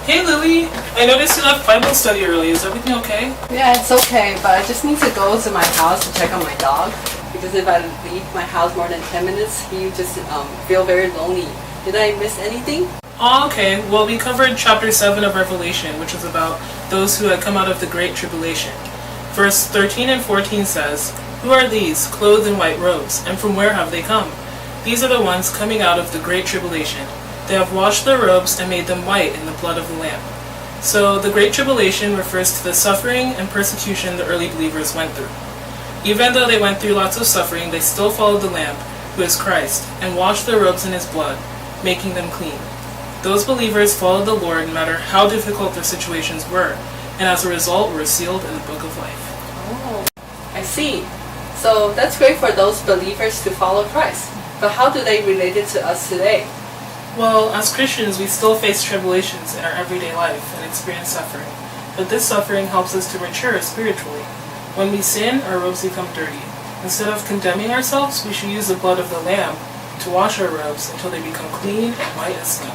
Hey Lily, I noticed you left Bible study early. Is everything okay? Yeah, it's okay, but I just need to go to my house to check on my dog. Because if I leave my house more than 10 minutes, he just feel very lonely. Did I miss anything? Oh, okay. Well, we covered chapter 7 of Revelation, which is about those who had come out of the Great Tribulation. Verse 13 and 14 says, "Who are these, clothed in white robes, and from where have they come? These are the ones coming out of the Great Tribulation. They have washed their robes and made them white in the blood of the Lamb." So the Great Tribulation refers to the suffering and persecution the early believers went through. Even though they went through lots of suffering, they still followed the Lamb, who is Christ, and washed their robes in his blood, making them clean. Those believers followed the Lord no matter how difficult their situations were, and as a result were sealed in the book of life. Oh, I see. So that's great for those believers to follow Christ. But how do they relate it to us today? Well, as Christians, we still face tribulations in our everyday life and experience suffering. But this suffering helps us to mature spiritually. When we sin, our robes become dirty. Instead of condemning ourselves, we should use the blood of the Lamb to wash our robes until they become clean and white as snow.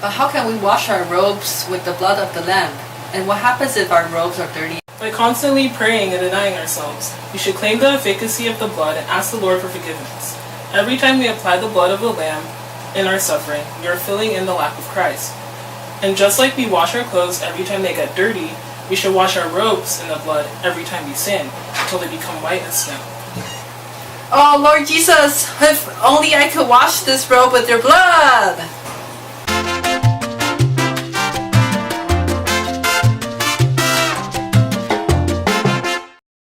But how can we wash our robes with the blood of the Lamb? And what happens if our robes are dirty? By constantly praying and denying ourselves, we should claim the efficacy of the blood and ask the Lord for forgiveness. Every time we apply the blood of the Lamb in our suffering, we are filling in the lack of Christ. And just like we wash our clothes every time they get dirty, we should wash our robes in the blood every time we sin, until they become white as snow. Oh, Lord Jesus, if only I could wash this robe with your blood!